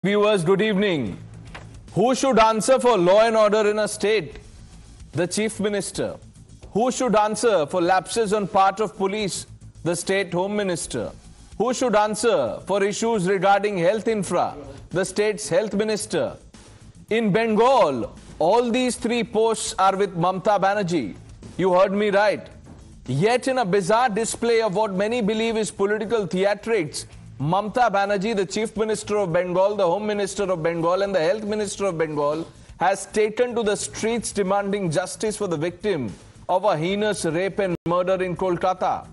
Viewers, good evening. Who should answer for law and order in a state? The Chief Minister. Who should answer for lapses on part of police? The State Home Minister. Who should answer for issues regarding health infra? The state's Health Minister. In Bengal, all these three posts are with Mamata Banerjee. You heard me right. Yet in a bizarre display of what many believe is political theatrics, Mamata Banerjee, the Chief Minister of Bengal, the Home Minister of Bengal and the Health Minister of Bengal has taken to the streets demanding justice for the victim of a heinous rape and murder in Kolkata.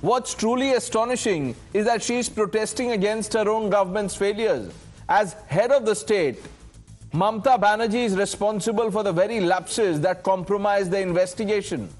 What's truly astonishing is that she is protesting against her own government's failures. As head of the state, Mamata Banerjee is responsible for the very lapses that compromise the investigation.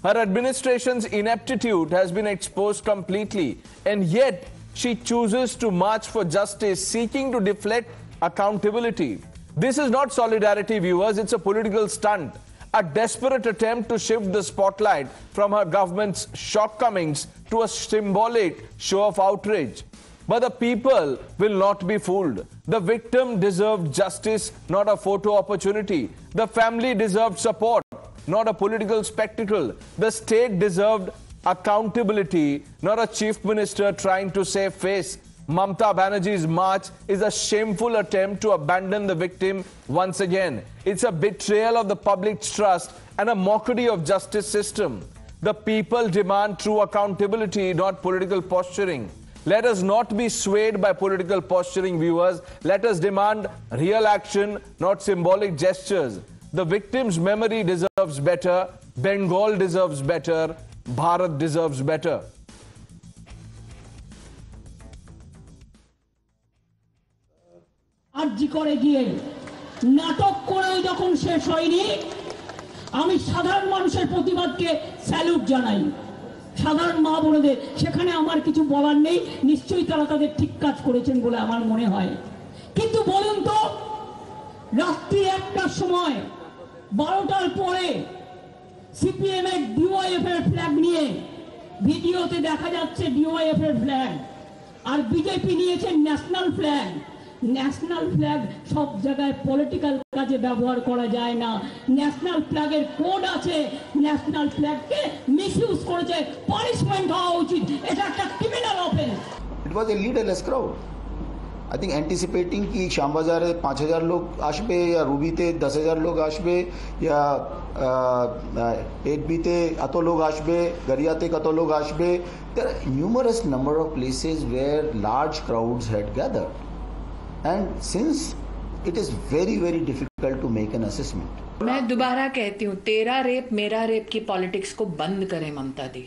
Her administration's ineptitude has been exposed completely, and yet she chooses to march for justice, seeking to deflect accountability. This is not solidarity, viewers. It's a political stunt, a desperate attempt to shift the spotlight from her government's shortcomings to a symbolic show of outrage. But the people will not be fooled. The victim deserved justice, not a photo opportunity. The family deserved support, not a political spectacle. The state deserved accountability, not a chief minister trying to save face. Mamata Banerjee's march is a shameful attempt to abandon the victim once again. It's a betrayal of the public's trust and a mockery of justice system. The people demand true accountability, not political posturing. Let us not be swayed by political posturing, viewers. Let us demand real action, not symbolic gestures. The victim's memory deserves better. Bengal deserves better. Bharat deserves better. আরজি করে গিয়ে নাটক করে যখন শেষ হয়নি, আমি সাধারণ মানুষের প্রতিবাদকে স্যালুট জানাই। সাধারণ মা বোনদের সেখানে আমার কিছু বলার নেই, নিশ্চয়ই তারা তাদের ঠিক কাজ করেছেন বলে আমার মনে হয়। কিন্তু বলুন তো, রাত্রি 1টার সময় 12টার পরে সিপিএম এর ডিওয়াইএফ এর ফ্ল্যাগ নিয়ে ভিডিওতে দেখা যাচ্ছে ডিওয়াইএফ এর ফ্ল্যাগ, আর বিজেপি নিয়েছে ন্যাশনাল ফ্ল্যাগ। ন্যাশনাল ফ্ল্যাগ সব জায়গায় পলিটিক্যাল কাজে ব্যবহার করা যায় না। ন্যাশনাল ফ্ল্যাগের কোড আছে, ন্যাশনাল ফ্ল্যাগকে মিসইউজ করেছে, পানিশমেন্ট হওয়া উচিত। এটা একটা criminal offence. It was a leaderless crowd. I think anticipating कि श्याम बाजार 5000 लोग आशबे या रूबीते 10000 लोग आशबे या 8बीते अतो लोग आशबे गरियाते कतो लोग आशबे. There are numerous number of places where large crowds had gathered, and since it is very difficult to make an assessment. मैं दोबारा कहती हूँ, तेरा रेप मेरा रेप की पॉलिटिक्स को बंद करें ममता दी।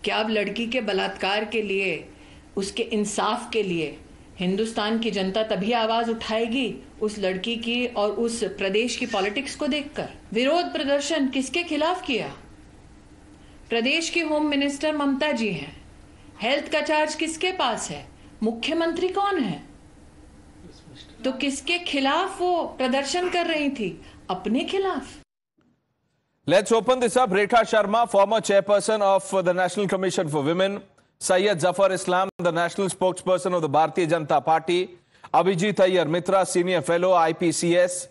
क्या अब लड़की के बलात्कार के लिए, उसके इंसाफ के लिए हिंदुस्तान की जनता तभी आवाज उठाएगी उस लड़की की और उस प्रदेश की पॉलिटिक्स को देखकर? विरोध प्रदर्शन किसके खिलाफ किया? प्रदेश की होम मिनिस्टर ममता जी हैं। हेल्थ का चार्ज किसके पास है? मुख्यमंत्री कौन है? तो किसके खिलाफ वो प्रदर्शन कर रही थी? अपने खिलाफ। Let's open this up. Rekha Sharma, former chairperson of the National Commission for Women. Syed Zafar Islam, the national spokesperson of the Bharatiya Janata Party. Abhijit Iyer Mitra, senior fellow, IPCS.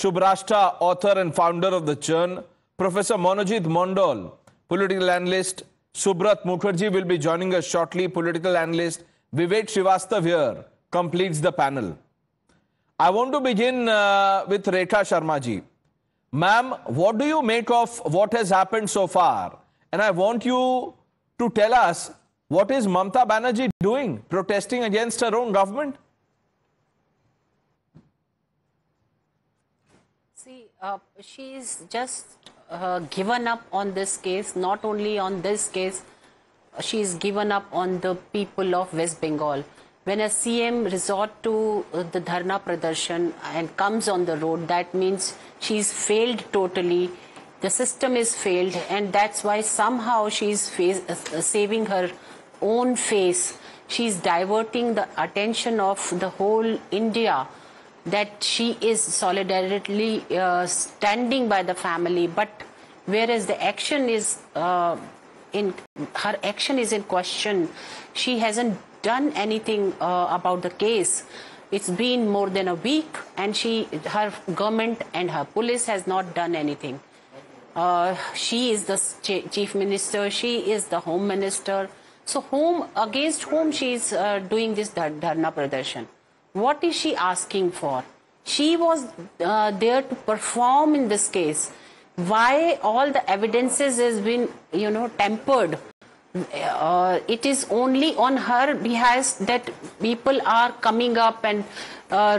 Subhrashta, author and founder of The Churn. Professor Monojit Mondal, political analyst. Subrat Mukherjee will be joining us shortly, political analyst. Vivek Srivastav here completes the panel. I want to begin with Rekha Sharma ji. Ma'am, what do you make of what has happened so far? And I want you to tell us, what is Mamata Banerjee doing, protesting against her own government? See, she's just given up on this case. Not only on this case, she's given up on the people of West Bengal. When a CM resort to the Dharna Pradarshan and comes on the road, that means she's failed totally. The system is failed, and that's why somehow she's saving her own face. She's diverting the attention of the whole India that she is solidarily standing by the family, but whereas the action is her action is in question. She hasn't done anything about the case. It's been more than a week, and her government and her police has not done anything. She is the chief minister, she is the home minister. So against whom she is doing this dharna pradarshan? What is she asking for? She was there to perform in this case. Why all the evidences has been, tempered? It is only on her behalf that people are coming up and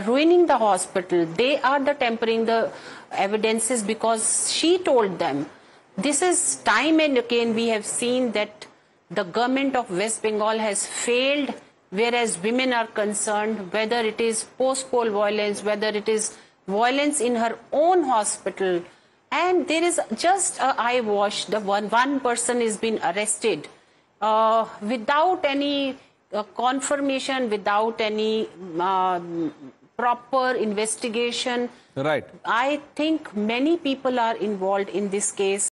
ruining the hospital. They are tempering the evidences because she told them. This is time and again we have seen that the government of West Bengal has failed whereas women are concerned, whether it is post-poll violence, whether it is violence in her own hospital. And there is just a eyewash. The one person is been arrested without any confirmation, without any proper investigation. Right. I think many people are involved in this case,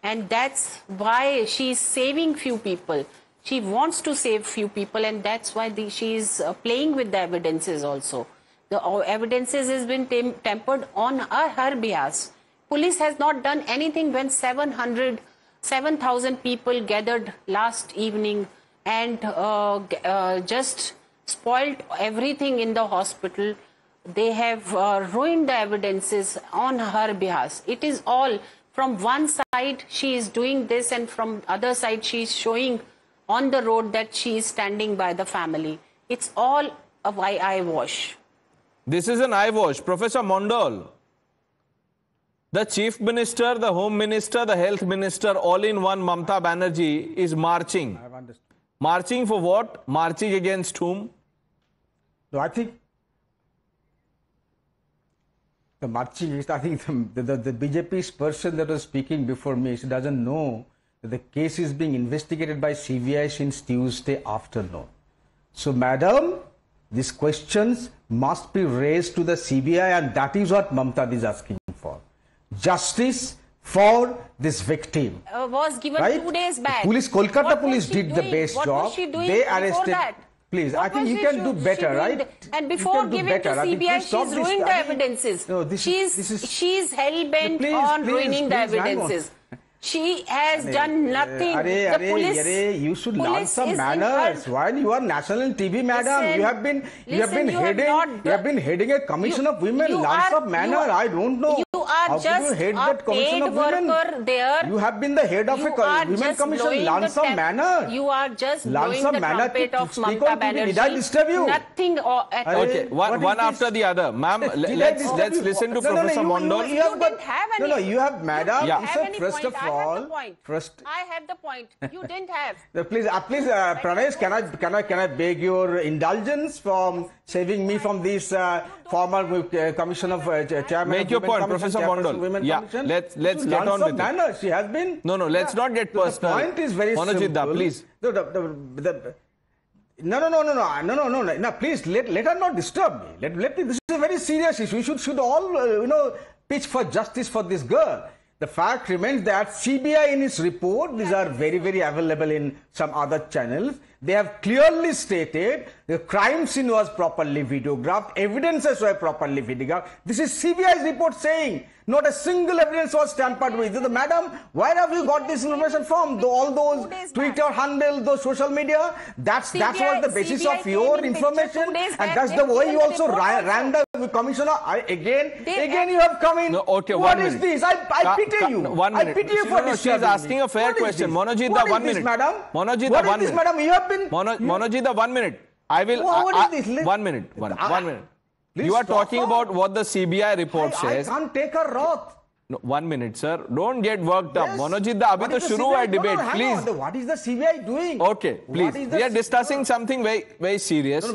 and that's why she is saving few people. She wants to save few people, and that's why she is playing with the evidences also. The evidences has been tempered on her behalf. Police has not done anything when 7,000 people gathered last evening and just spoiled everything in the hospital. They have ruined the evidences on her behalf. It is all from one side she is doing this, and from other side she is showing on the road that she is standing by the family. It's all a eyewash. This is an eyewash. Professor Mondal, the Chief Minister, the Home Minister, the Health Minister, all in one, Mamata Banerjee, is marching. I've understood. Marching for what? Marching against whom? No, I think the marching is, I think the BJP's person that was speaking before me, she doesn't know that the case is being investigated by CBI since Tuesday afternoon. So, madam, these questions must be raised to the CBI, and that is what Mamta is asking for. Justice for this victim. Was given right? 2 days back. Police, Kolkata police did the best job. What was she doing they before arrested. that? Please, I think you can do better, right? And before giving to CBI, she's ruined the evidences. No, she's hell-bent on ruining the evidences. She has done nothing. The police, you should learn some manners. While you are national TV, madam, you have been heading a commission of women. Learn some manner. I don't know. You are just a paid worker there. You have been the head of a women commission. Learn some manner. You are just blowing the trumpet of Mamata Banerjee. Did I disturb you? Nothing. Okay, one after the other. Ma'am, let's listen to Professor Mondal. You didn't have any. No, you have, madam. First of all, I have the point. You didn't have. Please, Pranesh, can I beg your indulgence from saving me from this former commission of chairman? Make your point, Professor Mondal. Yeah, let's get on with it. She has been. No, let's not get personal. The point is very simple. Please. No, please let her not disturb me. This is a very serious issue. We should all pitch for justice for this girl. The fact remains that CBI in its report, these are very, very available in some other channels, they have clearly stated the crime scene was properly videographed, evidences were properly videographed. This is CBI's report saying not a single evidence was tampered with. Madam, where have you got this information from? All those Twitter handles, those social media, that's what the basis of your information, and that's the way you also ran the commissioner. Again you have come in. No, okay, what is this? I pity you. 1 minute. I pity you for this. She is asking a fair question. Monojita, 1 minute. Madam? Monojita, what 1 is this, minute. madam? You have been. Monojita, 1 minute. I will. What is this? 1 minute. One minute. You are talking about what the CBI report says. I can't take a wrath. No, 1 minute, sir. Don't get worked up. Monojita, abhi to shuru hai debate. Please. What is the CBI doing? Okay, please. We are discussing something very, very serious.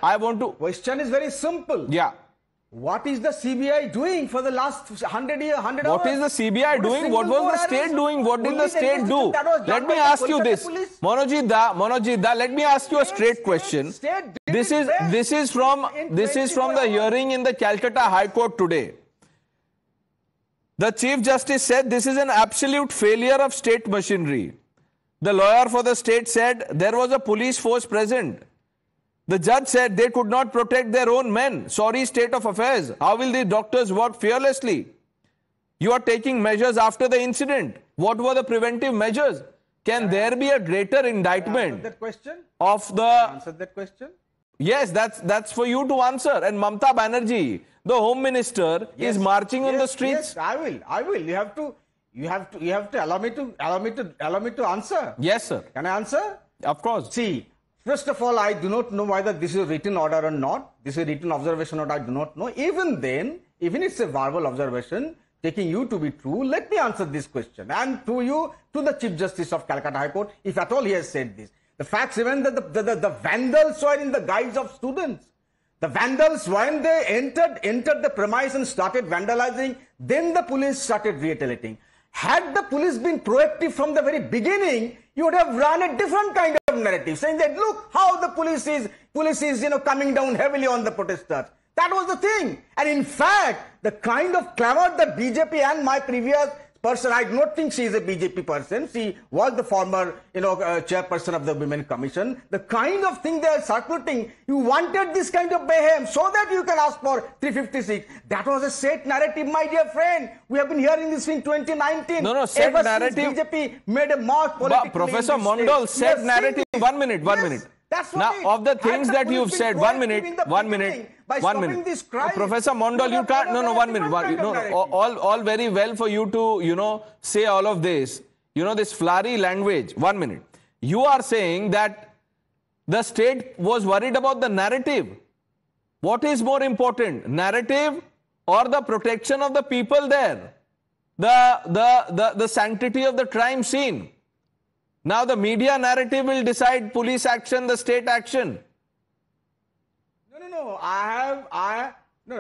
I want to. Question is very simple. Yeah. What is the CBI doing for the last 100 years, 100 hours? What is the CBI doing? What was the state doing? What did the state do? Let me ask you this. Monojita, let me ask you a straight question. This is from the hearing in the Calcutta High Court today. The Chief Justice said this is an absolute failure of state machinery. The lawyer for the state said there was a police force present. The judge said they could not protect their own men. Sorry state of affairs. How will the doctors work fearlessly? You are taking measures after the incident. What were the preventive measures? Can there be a greater indictment that question? of the... Answer that question? Yes, that's for you to answer. And Mamata Banerjee, the Home Minister, is marching on the streets. Yes, I will. You have to allow me to answer. Yes, sir. Can I answer? Of course. See, first of all, I do not know whether this is a written order or not. This is a written observation or not, I do not know. Even then, even it's a verbal observation, taking you to be true, let me answer this question. And to the Chief Justice of Calcutta High Court, if at all he has said this. The facts even that the vandals were in the guise of students. The vandals, when they entered the premise and started vandalizing, then the police started retaliating. Had the police been proactive from the very beginning, you would have run a different kind of narrative, saying that look how the police is coming down heavily on the protesters. That was the thing. And in fact, the kind of clamor that BJP and my previous person, I do not think she is a BJP person. She was the former, chairperson of the Women Commission. The kind of thing they are circulating, you wanted this kind of mayhem so that you can ask for 356. That was a set narrative, my dear friend. We have been hearing this in 2019. No, set ever narrative. Since BJP made a mark politically. But Professor Mondal, set narrative. 1 minute. That's now, of the things that you've said, 1 minute. Professor Mondal, you can't. No, 1 minute. All very well for you to, say all of this. This flowery language. 1 minute. You are saying that the state was worried about the narrative. What is more important, narrative or the protection of the people there? The sanctity of the crime scene. Now the media narrative will decide police action, the state action. No.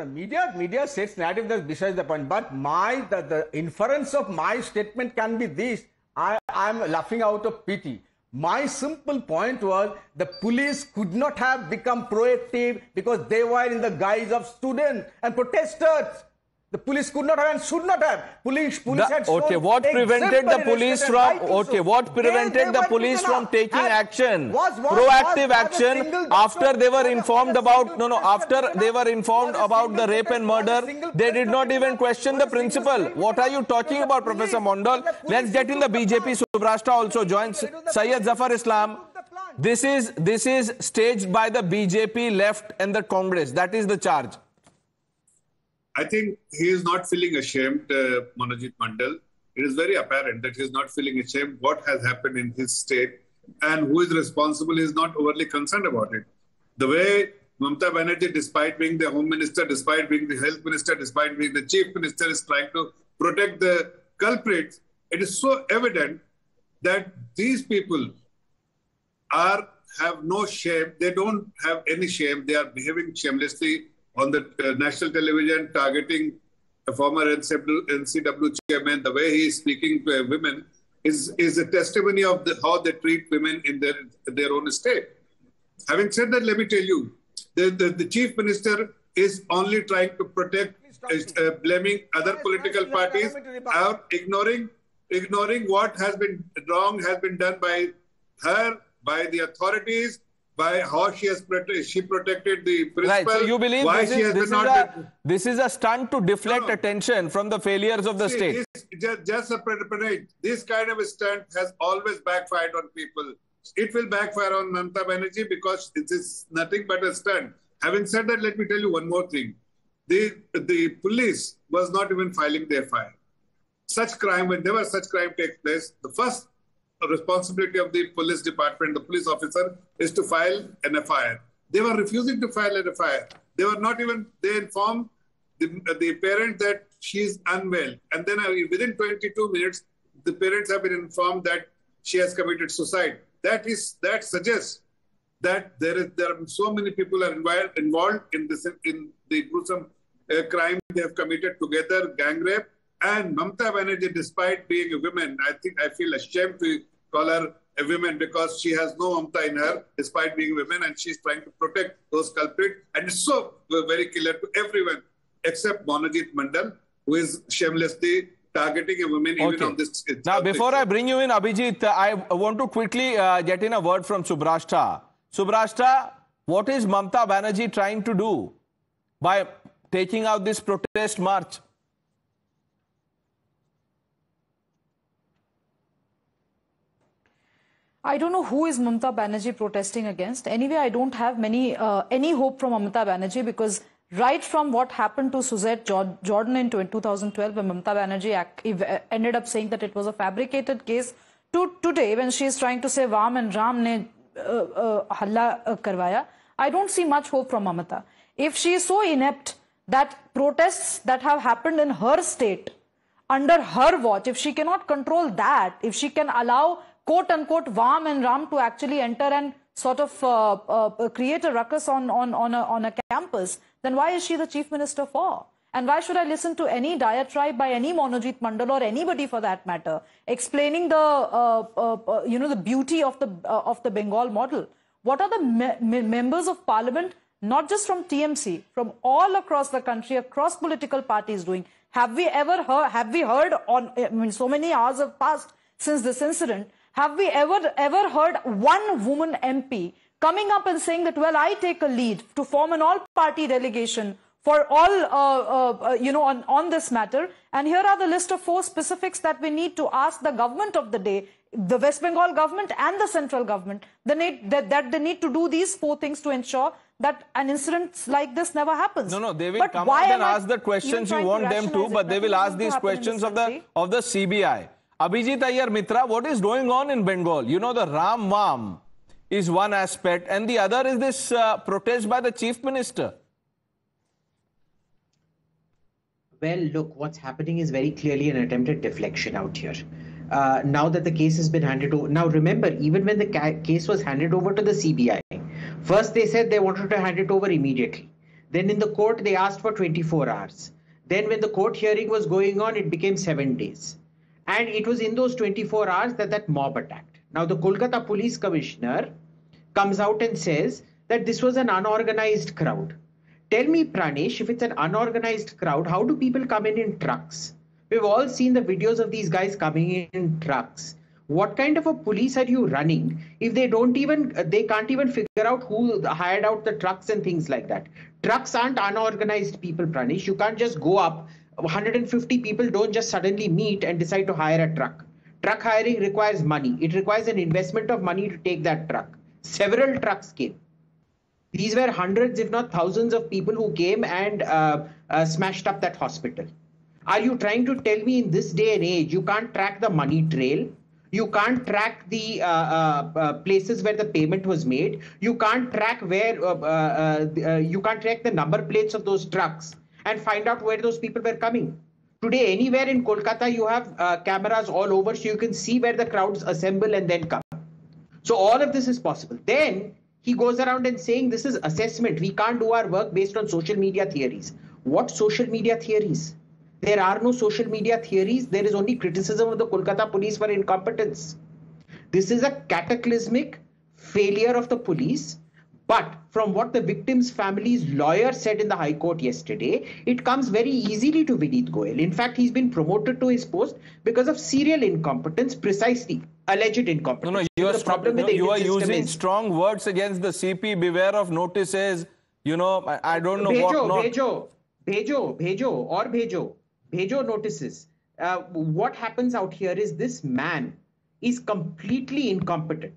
Media sets narrative, that's besides the point. But the inference of my statement can be this. I'm laughing out of pity. My simple point was the police could not have become proactive because they were in the guise of students and protesters. The police could not have and should not have. Police had what prevented the police from the police from taking action? Proactive action after they were informed about after they were informed about the rape and murder, they did not even question the principal. What are you talking about, Professor Mondal? Let's get in the BJP. Subrashta also joins. Syed Zafar Islam. This is staged by the BJP left and the Congress. That is the charge. I think he is not feeling ashamed, Manojit Mandal. It is very apparent that he is not feeling ashamed what has happened in his state and who is responsible. He is not overly concerned about it. The way Mamata Banerjee, despite being the Home Minister, despite being the Health Minister, despite being the Chief Minister, is trying to protect the culprits, it is so evident that these people have no shame. They don't have any shame. They are behaving shamelessly on the national television, targeting a former NCW chairman. The way he is speaking to women is a testimony of how they treat women in their own state. Having said that, let me tell you, the Chief Minister is only trying to protect, blaming other political parties, or ignoring what has been wrong, has been done by her, by the authorities, by how she protected the principal. Right, so you believe this is a stunt to deflect attention from the failures of the state? This kind of a stunt has always backfired on people. It will backfire on Mamata Banerjee because it is nothing but a stunt. Having said that, let me tell you one more thing. The police was not even filing the FIR. Whenever such crime takes place, the first responsibility of the police department, the police officer, is to file an FIR. They were refusing to file an FIR. They informed the parent that she is unwell. And then within 22 minutes, the parents have been informed that she has committed suicide. That suggests that there are so many people are involved in the gruesome crime they have committed together, gang rape. And Mamata Banerjee, despite being a woman, I feel ashamed to call her a woman because she has no Mamta in her, despite being a woman, and she's trying to protect those culprits. And it's so very clear to everyone except Manojit Mandal, who is shamelessly targeting a woman even on this. Now, before I bring you in, Abhijit, I want to quickly get in a word from Subrashta. Subrashta, What is Mamata Banerjee trying to do by taking out this protest march? I don't know who is Mamata Banerjee protesting against. Anyway, I don't have any hope from Mamata Banerjee, because right from what happened to Suzette Jordan in 2012, when Mamata Banerjee ended up saying that it was a fabricated case, to today when she is trying to say Vam and Ram ne halla karwaya, I don't see much hope from Mamata. If she is so inept that protests that have happened in her state under her watch, if she cannot control that, if she can allow quote-unquote Vam and Ram to actually enter and sort of create a ruckus on a campus, then why is she the chief minister for? And why should I listen to any diatribe by any Monojit Mandal or anybody for that matter, explaining the beauty of the Bengal model? What are the members of parliament, not just from TMC, from all across the country, across political parties doing? Have we ever heard so many hours have passed since this incident? Have we ever heard one woman MP coming up and saying that, well, I take a lead to form an all-party delegation for all, on this matter? And here are the list of 4 specifics that we need to ask the government of the day, the West Bengal government and the central government, that they need to do these 4 things to ensure that an incident like this never happens. No, they will come out and ask the questions you want them to, but they will ask these questions of the CBI. Abhijit Iyer Mitra, what is going on in Bengal? You know, the Ram Mam is one aspect, and the other is this protest by the chief minister. Well, look, what's happening is very clearly an attempted deflection out here. Now that the case has been handed over. Now, remember, even when the case was handed over to the CBI, first they said they wanted to hand it over immediately. Then in the court, they asked for 24 hours. Then when the court hearing was going on, it became 7 days. And it was in those 24 hours that mob attacked. Now, the Kolkata police commissioner comes out and says that this was an unorganized crowd. Tell me, Pranesh, if it's an unorganized crowd, how do people come in trucks? We've all seen the videos of these guys coming in trucks. What kind of a police are you running if they can't even figure out who hired out the trucks and things like that? Trucks aren't unorganized people, Pranesh. You can't just go up. 150 people don't just suddenly meet and decide to hire a truck. Truck hiring requires money. It requires an investment of money to take that truck. Several trucks came. These were hundreds, if not thousands of people who came and smashed up that hospital. Are you trying to tell me in this day and age, you can't track the money trail? You can't track the places where the payment was made. You can't track you can't track the number plates of those trucks and find out where those people were coming. Today, anywhere in Kolkata, you have cameras all over, so you can see where the crowds assemble and then come. So all of this is possible. Then he goes around and saying this is assessment. We can't do our work based on social media theories. What social media theories? There are no social media theories. There is only criticism of the Kolkata police for incompetence. This is a cataclysmic failure of the police. But from what the victim's family's lawyer said in the High Court yesterday, it comes very easily to Vineet Goyal. In fact, he's been promoted to his post because of serial incompetence, precisely alleged incompetence. No, you are using strong words against the CP. Beware of notices. You know, I don't know what not. Bhejo notices. What happens out here is this man is completely incompetent.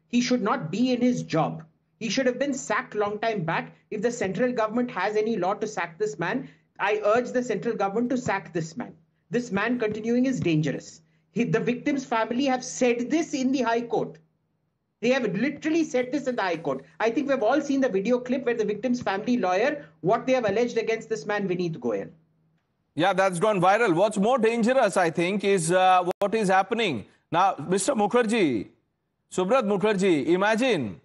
He should not be in his job. He should have been sacked long time back. If the central government has any law to sack this man, I urge the central government to sack this man. This man continuing is dangerous. The victim's family have said this in the High Court. They have literally said this in the High Court. I think we've all seen the video clip where the victim's family lawyer, what they have alleged against this man, Vineet Goyal. Yeah, that's gone viral. What's more dangerous, I think, is what is happening. Now, Mr. Mukherjee, Subrat Mukherjee, imagine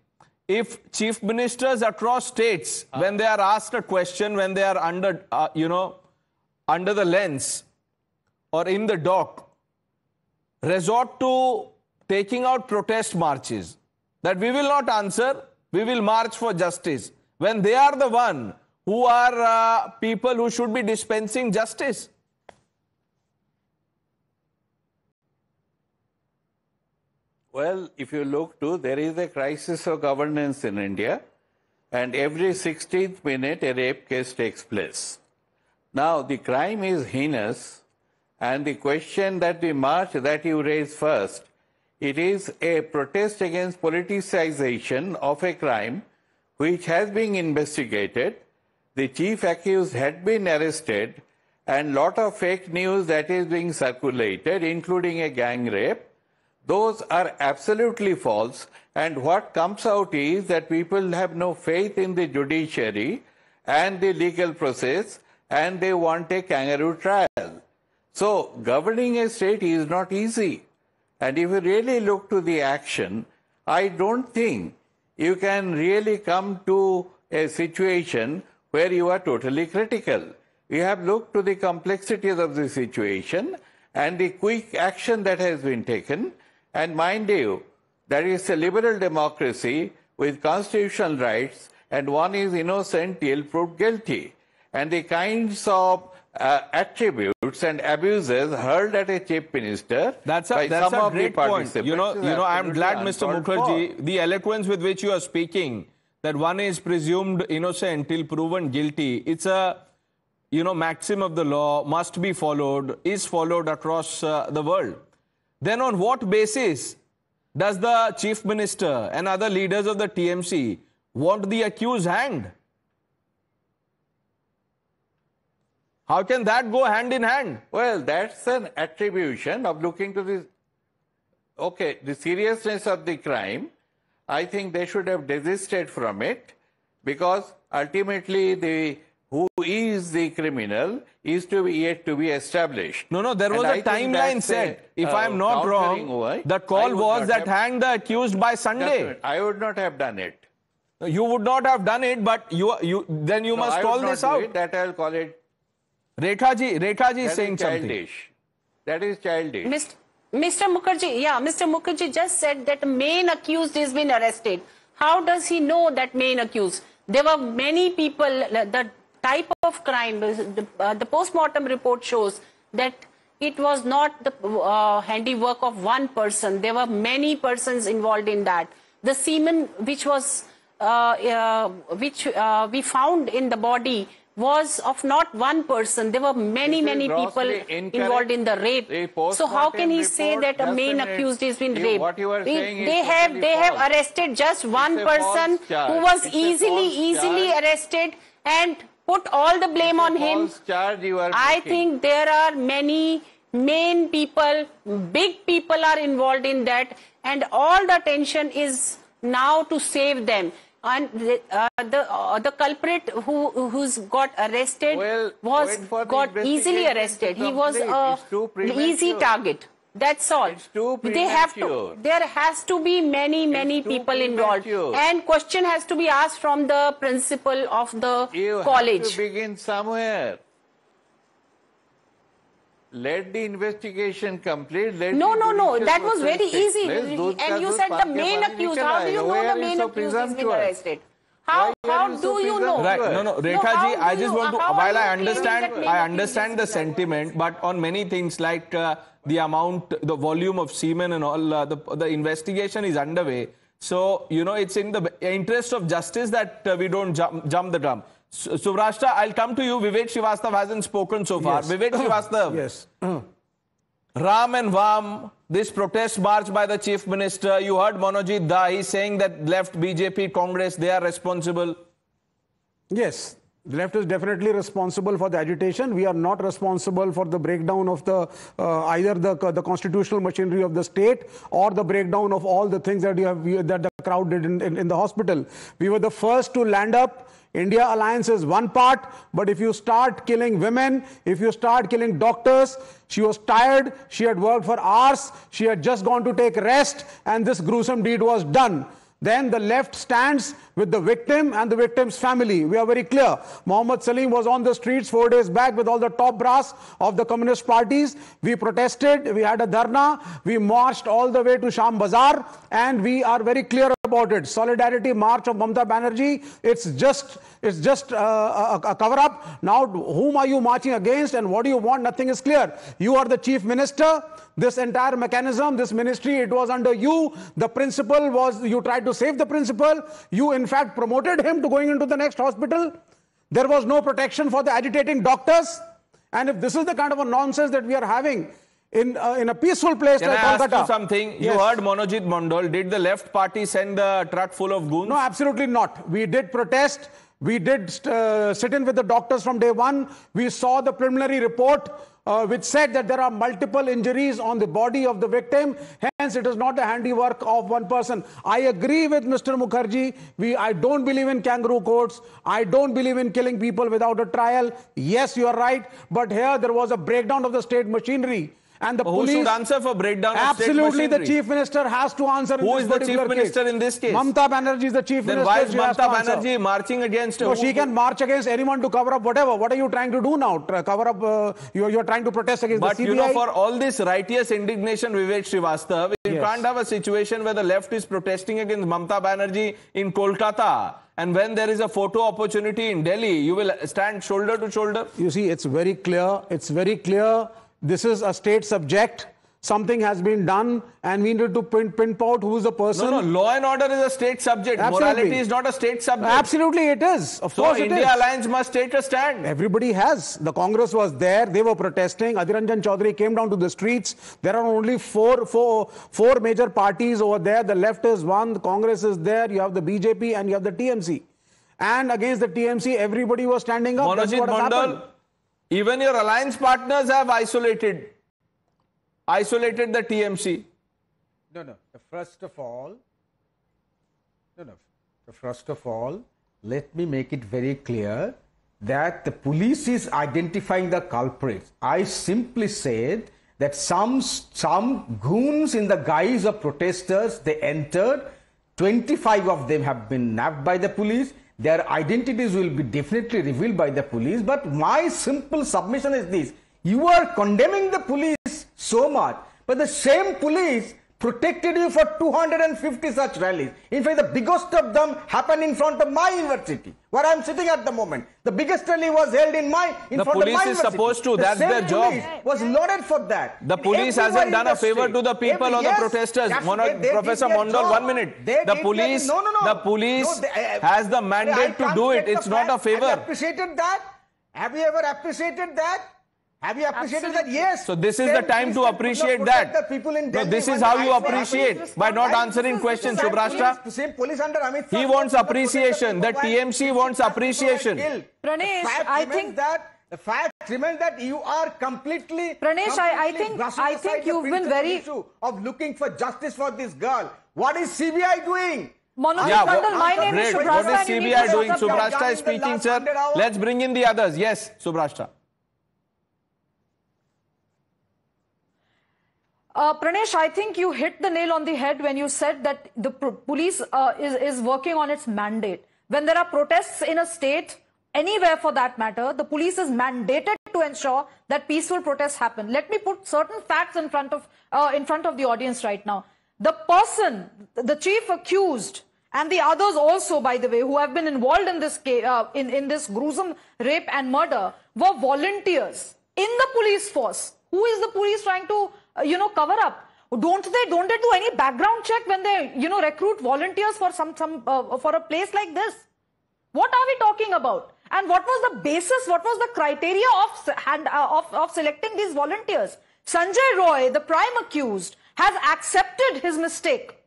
if chief ministers across states, when they are asked a question, when they are under, under the lens or in the dock, resort to taking out protest marches, that we will not answer, we will march for justice, when they are the one who are people who should be dispensing justice. Well, if you look to, there is a crisis of governance in India. and every 16th minute a rape case takes place. Now, the crime is heinous, and the question that the march that you raised first, it is a protest against politicization of a crime which has been investigated. The chief accused had been arrested, and lot of fake news that is being circulated, including a gang rape, those are absolutely false. And what comes out is that people have no faith in the judiciary and the legal process, and they want a kangaroo trial. So governing a state is not easy. And if you really look to the action, I don't think you can really come to a situation where you are totally critical. We have looked to the complexities of the situation and the quick action that has been taken. And mind you, there is a liberal democracy with constitutional rights, and one is innocent till proved guilty. And the kinds of attributes and abuses hurled at a chief minister that's a great point. You know, I'm glad, Mr. Mukherjee, the eloquence with which you are speaking, that one is presumed innocent till proven guilty. It's a, maxim of the law, must be followed, is followed across the world. Then on what basis does the chief minister and other leaders of the TMC want the accused hanged? How can that go hand in hand? Well, that's an attribution of looking to the seriousness of the crime. I think they should have desisted from it, because ultimately who is the criminal is yet to be established. No, there was a timeline set. If I am not wrong, the call was that hang the accused by Sunday. I would not have done it. You would not have done it, but then you must call this out. That I'll call it. Rekha ji is saying something. That is childish. Mr. Mukherjee just said that the main accused has been arrested. How does he know that main accused? There were many people, the type of crime, the post-mortem report shows that it was not the handiwork of one person. There were many persons involved in that. The semen which was, we found in the body was of not one person. There were many people involved in the rape. So how can he say that a main accused has been raped? What you are saying they have arrested just one person who was easily arrested and put all the blame on him. I think there are many main people, big people are involved in that, and all the attention is now to save them. And the culprit who's got arrested got easily arrested. He was an easy target. That's all. There has to be many people involved, and question has to be asked from the principal of the college. You have to begin somewhere. Let the investigation complete. No. That was very easy. And you said the main accused. How do you know the main accused has been arrested? How do you know? Right. No, Rekha ji, I just want to, while I understand the sentiment, but on many things like the amount, the volume of semen and all, the investigation is underway. So, it's in the interest of justice that we don't jump the gun. Subrashta, I'll come to you. Vivek Srivastava hasn't spoken so far. Yes. Vivek Srivastava. Yes. Ram and Vam, this protest march by the Chief Minister, you heard Manojit Da, he's saying that left BJP, Congress, they are responsible. Yes, the left is definitely responsible for the agitation. We are not responsible for the breakdown of the either the constitutional machinery of the state or the breakdown of all the things that that the crowd did in the hospital. We were the first to land up. India Alliance is one part, but if you start killing women, if you start killing doctors, she was tired, she had worked for hours, she had just gone to take rest, and this gruesome deed was done. Then the left stands with the victim and the victim's family. We are very clear. Mohammed Salim was on the streets 4 days back with all the top brass of the communist parties. We protested, we had a dharna, we marched all the way to Sham Bazaar, and we are very clear about it. Solidarity March of Mamata Banerjee. It's just a cover-up. Now, whom are you marching against and what do you want? Nothing is clear. You are the chief minister. This entire mechanism, this ministry, it was under you. The principal was, you tried to save the principal. You, in fact, promoted him to going into the next hospital. There was no protection for the agitating doctors. And if this is the kind of a nonsense that we are having in a peaceful place like Kolkata. Can I ask you something? Yes. You heard Monojit Mondal. Did the left party send a truck full of goons? No, absolutely not. We did protest. We did sit in with the doctors from day one. We saw the preliminary report which said that there are multiple injuries on the body of the victim. Hence, it is not the handiwork of one person. I agree with Mr. Mukherjee. I don't believe in kangaroo courts. I don't believe in killing people without a trial. Yes, you are right. But here, there was a breakdown of the state machinery. And the police... Who should answer for breakdown of state machinery? Absolutely, the chief minister has to answer. Who is the chief minister in this case? Mamta Banerjee is the chief minister. Then why is Mamta Banerjee marching against... So she can march against anyone to cover up whatever. What are you trying to do now? Cover up... You're trying to protest against the CBI? But you know, for all this righteous indignation, Vivek Srivastava, you can't have a situation where the left is protesting against Mamta Banerjee in Kolkata. And when there is a photo opportunity in Delhi, you will stand shoulder to shoulder? You see, it's very clear. It's very clear. This is a state subject. Something has been done and we need to pinpoint who is the person. No, law and order is a state subject. Absolutely. Morality is not a state subject. Absolutely it is. Of course it is. So India Alliance must take a stand. Everybody has. The Congress was there. They were protesting. Adhir Ranjan Chaudhary came down to the streets. There are only four major parties over there. The left is one. The Congress is there. You have the BJP and you have the TMC. And against the TMC, everybody was standing up. Monojit Mondal, even your alliance partners have isolated the TMC. No. First of all, let me make it very clear that the police is identifying the culprits. I simply said that some goons in the guise of protesters, they entered. 25 of them have been nabbed by the police. Their identities will be definitely revealed by the police. But my simple submission is this. You are condemning the police so much, but the same police protected you for 250 such rallies. In fact, the biggest of them happened in front of my university, where I am sitting at the moment. The biggest rally was held in front of my university. The police is supposed to, that's their job. Was loaded for that. The police hasn't done a favor to the people or the protesters. Professor Mondal, 1 minute. The police has the mandate to do it. It's not a favor. Have you appreciated that? Have you ever appreciated that? Have you appreciated that? Yes. So this is the time to appreciate that. No, this is how you appreciate, by not answering questions, Subrashta. He wants appreciation. The TMC wants appreciation. Pranesh, I think that the fact remains that you are completely. Pranesh, I think you've been very of looking for justice for this girl. What is CBI doing? Monojit Mondal, my name is Subrashta. What is CBI doing? Subrashta is speaking, sir. Let's bring in the others. Yes, Subrashta. Pranesh, I think you hit the nail on the head when you said that the police is working on its mandate. When there are protests in a state, anywhere for that matter, the police is mandated to ensure that peaceful protests happen. Let me put certain facts in front of the audience right now. The person, the chief accused, and the others also, by the way, who have been involved in this case, in this gruesome rape and murder, were volunteers in the police force. Who is the police trying to cover up? Don't they do any background check when they recruit volunteers for for a place like this? What are we talking about? And what was the basis? What was the criteria of selecting these volunteers? Sanjay Roy, the prime accused, has accepted his mistake.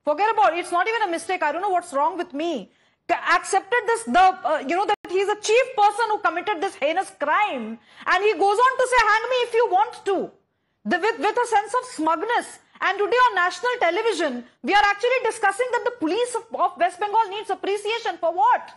Forget about it. It's not even a mistake. I don't know what's wrong with me. Accepted this, that he's a chief person who committed this heinous crime, and he goes on to say, hang me if you want to. With a sense of smugness. And today on national television, we are actually discussing that the police of West Bengal needs appreciation for what?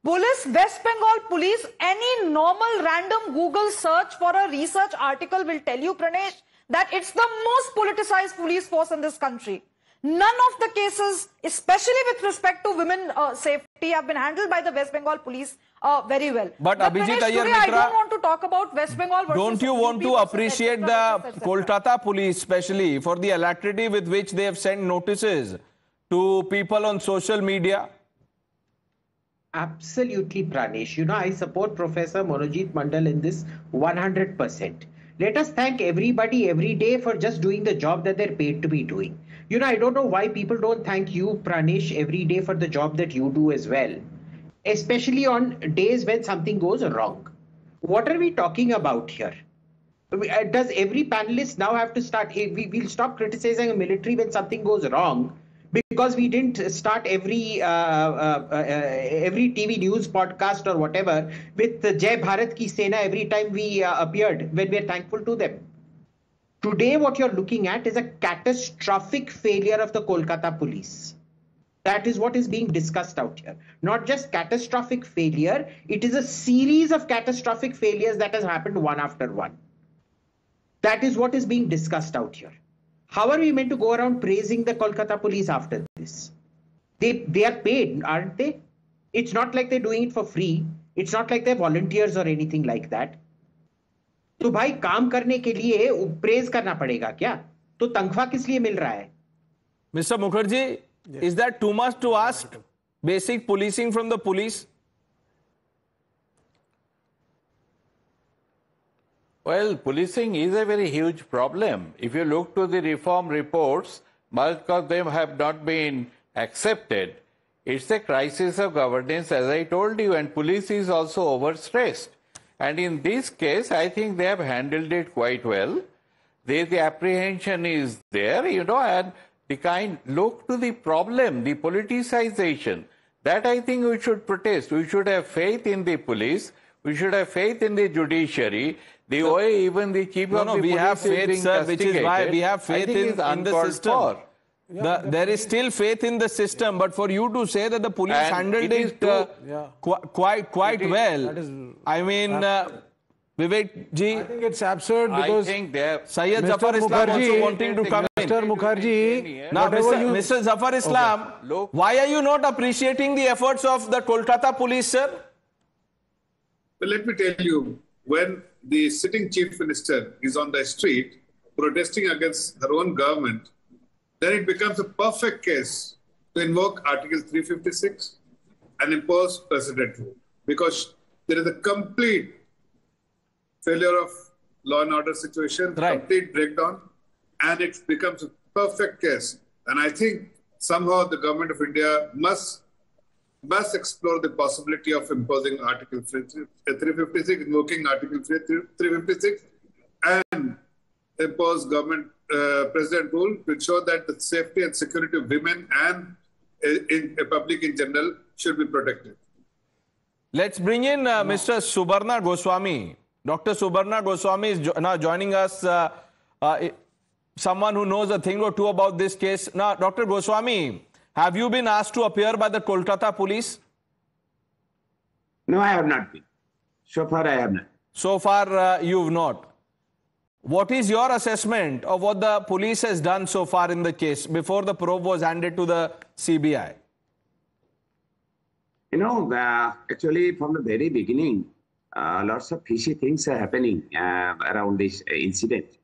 West Bengal police, any normal random Google search for a research article will tell you, Pranesh, that it's the most politicized police force in this country. None of the cases, especially with respect to women safety, have been handled by the West Bengal police very well. But Abhijit Pranesh, Iyer today I don't want to talk about West Bengal versus Don't you want to appreciate the Kolkata police, especially for the alacrity with which they have sent notices to people on social media? Absolutely, Pranesh. You know, I support Professor Monojit Mandal in this 100%. Let us thank everybody every day for just doing the job that they're paid to be doing. You know, I don't know why people don't thank you, Pranesh, every day for the job that you do as well, especially on days when something goes wrong. What are we talking about here? Does every panelist now have to start, hey, we'll stop criticizing a military when something goes wrong because we didn't start every TV news podcast or whatever with Jai Bharat Ki Sena every time we appeared when we're thankful to them. Today, what you're looking at is a catastrophic failure of the Kolkata police. That is what is being discussed out here. Not just catastrophic failure, it is a series of catastrophic failures that has happened one after one. That is what is being discussed out here. How are we meant to go around praising the Kolkata police after this? They are paid, aren't they? It's not like they're doing it for free. It's not like they're volunteers or anything like that. तो भाई काम करने के लिए praise करना पड़ेगा क्या? तो तनख्वाह किस लिए मिल रहा है? Mr. Mukherjee, is that too much to ask? Basic policing from the police? Well, policing is a very huge problem. If you look to the reform reports, most of them have not been accepted. It's a crisis of governance, as I told you, and police is also overstressed. And in this case, I think they have handled it quite well. The apprehension is there, you know, and the kind, look to the problem, the politicization. That I think we should protest. We should have faith in the police. We should have faith in the judiciary. The way even the chief of the police we have is faith, being sir, which is why we have faith in the system. For. There is still faith in the system, but for you to say that the police handled it quite well, I mean, Vivek ji, I think it's absurd because Syed Zafar Islam also wanting to come in. Mr. Mukherjee, now, Mr. Zafar Islam, why are you not appreciating the efforts of the Kolkata police, sir? Well, let me tell you, when the sitting chief minister is on the street protesting against her own government, then it becomes a perfect case to invoke Article 356 and impose precedent rule, because there is a complete failure of law and order situation, complete breakdown, and it becomes a perfect case. And I think somehow the government of India must explore the possibility of imposing Article 356, invoking Article 356, and impose government president rule to ensure that the safety and security of women and in public in general should be protected. Let's bring in Mr. Subarna Goswami. Dr. Subarna Goswami is now joining us, someone who knows a thing or two about this case. Now, Dr. Goswami, have you been asked to appear by the Kolkata police? No, I have not been. So far, I have not. So far, you've not. What is your assessment of what the police has done so far in the case before the probe was handed to the CBI? You know, actually, from the very beginning, lots of fishy things are happening around this incident.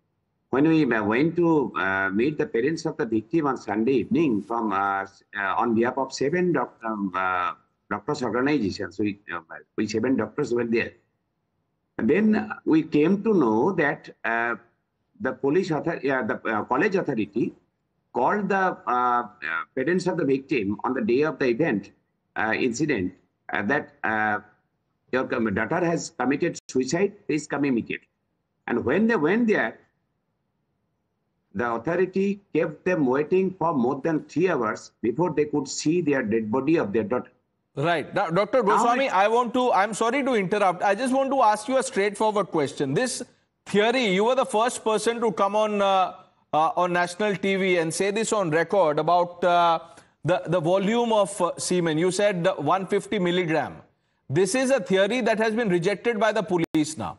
When we went to meet the parents of the victim on Sunday evening from on behalf of 7 doctors organizations, we 7 doctors were there. And then we came to know that the police authority, the college authority called the parents of the victim on the day of the event incident that your daughter has committed suicide, please come immediately. And when they went there, the authority kept them waiting for more than 3 hours before they could see their dead body of their daughter. Right. Now, Dr. Goswami, I'm sorry to interrupt. I just want to ask you a straightforward question. This theory, you were the first person to come on national TV and say this on record about the volume of semen. You said 150 milligram. This is a theory that has been rejected by the police now.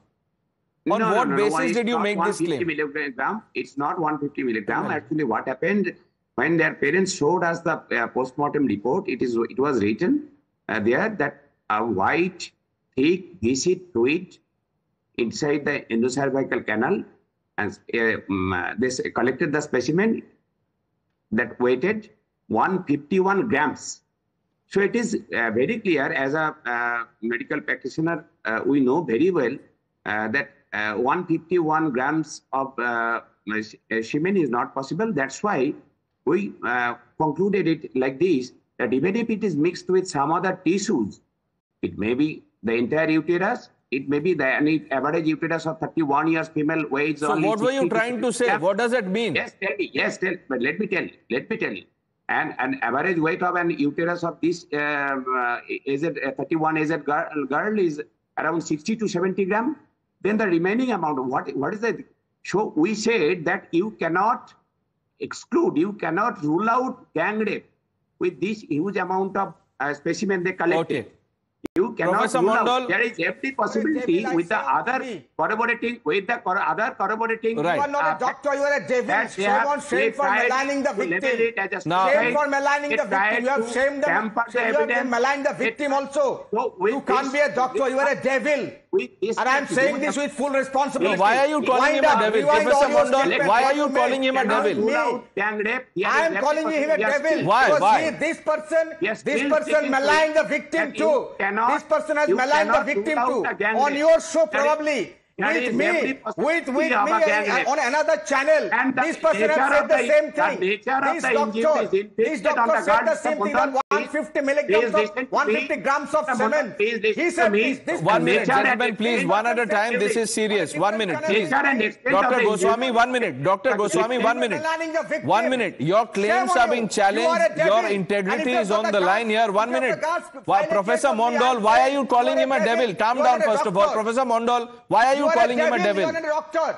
On what basis did you make this claim? Milligram. It's not 150 milligram. Right. Actually, what happened when their parents showed us the post-mortem report, it was written there that a white, thick, greasy fluid inside the endocervical canal, and they collected the specimen that weighted 151 grams. So it is very clear, as a medical practitioner, we know very well that 151 grams of semen is not possible. That's why we concluded it like this, that even if it is mixed with some other tissues, it may be the entire uterus, it may be the average uterus of 31 years, female weighs so only. So what were you trying to say? Grams. What does that mean? Yes, tell me. Yes, but let me tell you. And an average weight of an uterus of this 31 aged girl is around 60 to 70 grams. Then the remaining amount, what is that? So we said that you cannot exclude, you cannot rule out gang rape with this huge amount of specimen they collected. Okay. You cannot Professor rule Mondal, out. There is every possibility with the other corroborating, right. You are not a doctor, you are a devil. Shame for maligning the victim. Shame for maligning the victim. You have shamed them. You have maligned the victim also. You can't be a doctor, you are a devil. And I am saying this with full responsibility. Why are you calling him a devil? Professor Mondal, why are you calling him a devil? I am calling him a devil. Why? This person maligned the victim too. This person has maligned the victim too. On your show probably. With me on another channel. This person has said the same thing. This doctor said the same thing on 150 milligrams of 150 grams of semen. He said this. 1 minute, gentlemen, please, one at a time. This is serious. 1 minute, please. Dr. Goswami, 1 minute. Dr. Goswami, 1 minute. 1 minute. Your claims are being challenged. Your integrity is on the line here. 1 minute. Professor Mondal, why are you calling him a devil? Calm down first of all. Professor Mondal, why are you calling him a devil? You are a doctor.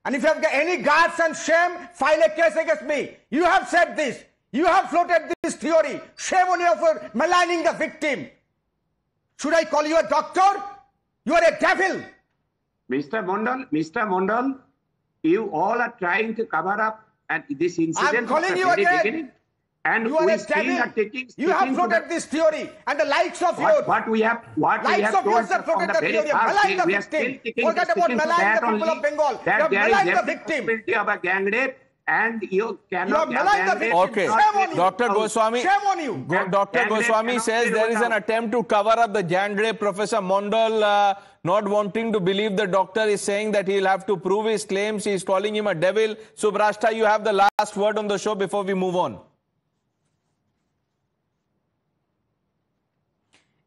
And if you have any guts and shame, file a case against me. You have said this. You have floated this theory. Shame on you for maligning the victim. Should I call you a doctor? You are a devil. Mr. Mondal, you all are trying to cover up and this incident. I'm calling you again. Beginning. And you are a devil. You have floated this theory, and the likes of yours. What we have told have floated the theory. Malign the victim. Forget about malign the people of Bengal. You have maligned the victim. Of a gang rape, and you cannot. You have maligned the victim. Okay, Dr. Goswami. Shame on you. Dr. Goswami says there is an attempt to cover up the gang rape. Professor Mondal, not wanting to believe the doctor, is saying that he'll have to prove his claims. He's calling him a devil. Subrashta, you have the last word on the show before we move on.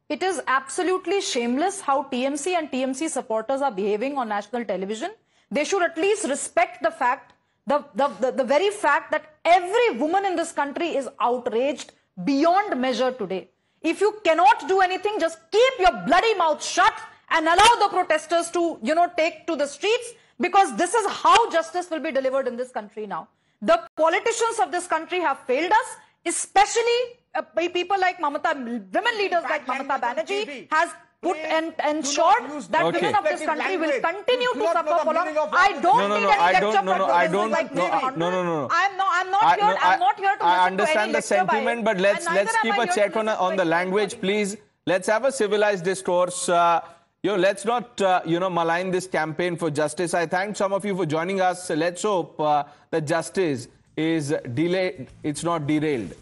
It is absolutely shameless how TMC and TMC supporters are behaving on national television. They should at least respect the fact, the very fact that every woman in this country is outraged beyond measure today. If you cannot do anything, just keep your bloody mouth shut and allow the protesters to, take to the streets, because this is how justice will be delivered in this country now. The politicians of this country have failed us, especially people like Mamata, women leaders like Mamata Banerjee has put and ensured that women of this country will continue to suffer for long. I don't need any lecture from professors like me. No. I'm not here to I understand the sentiment, but let's keep a check on the language, please. Let's have a civilized discourse. Let's not malign this campaign for justice. I thank some of you for joining us. Let's hope that justice is delayed. It's not derailed.